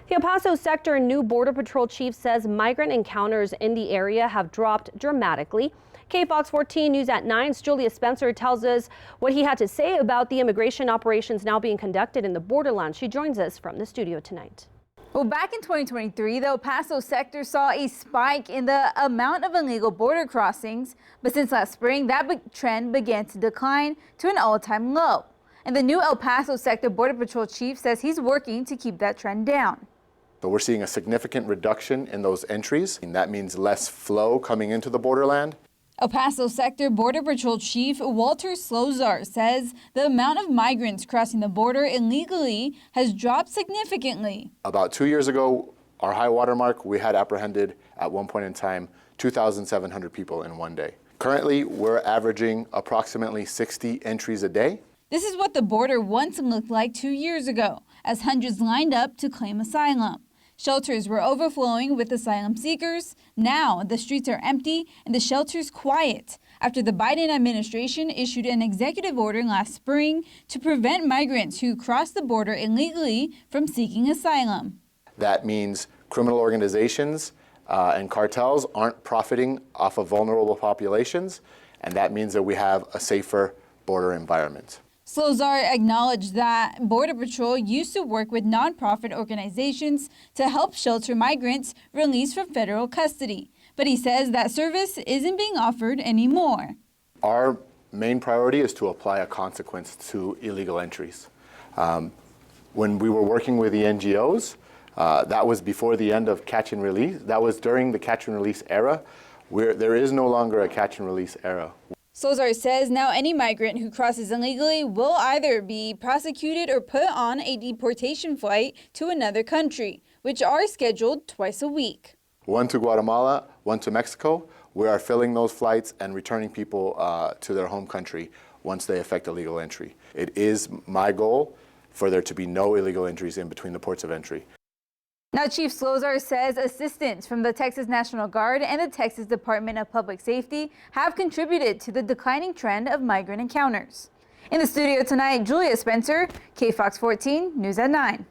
The El Paso sector new Border Patrol chief says migrant encounters in the area have dropped dramatically. KFOX 14 News at 9's Julia Spencer tells us what he had to say about the immigration operations now being conducted in the borderland. She joins us from the studio tonight. Well, back in 2023, the El Paso sector saw a spike in the amount of illegal border crossings, but since last spring, that trend began to decline to an all-time low. And the new El Paso sector Border Patrol chief says he's working to keep that trend down. So we're seeing a significant reduction in those entries, and that means less flow coming into the borderland. El Paso sector Border Patrol chief Walter Slosar says the amount of migrants crossing the border illegally has dropped significantly. About 2 years ago, our high water mark, we had apprehended at one point in time 2,700 people in one day. Currently, we're averaging approximately 60 entries a day. This is what the border once looked like 2 years ago, as hundreds lined up to claim asylum. Shelters were overflowing with asylum seekers. Now the streets are empty and the shelters quiet after the Biden administration issued an executive order last spring to prevent migrants who cross the border illegally from seeking asylum. That means criminal organizations and cartels aren't profiting off of vulnerable populations, and that means that we have a safer border environment. Slosar acknowledged that Border Patrol used to work with nonprofit organizations to help shelter migrants released from federal custody, but he says that service isn't being offered anymore. Our main priority is to apply a consequence to illegal entries. When we were working with the NGOs, that was before the end of catch and release. That was during the catch and release era, where there is no longer a catch and release era. Slosar says now any migrant who crosses illegally will either be prosecuted or put on a deportation flight to another country, which are scheduled twice a week. One to Guatemala, one to Mexico. We are filling those flights and returning people to their home country once they effect illegal entry. It is my goal for there to be no illegal entries in between the ports of entry. Now, Chief Slosar says assistance from the Texas National Guard and the Texas Department of Public Safety have contributed to the declining trend of migrant encounters. In the studio tonight, Julia Spencer, KFOX 14 News at 9.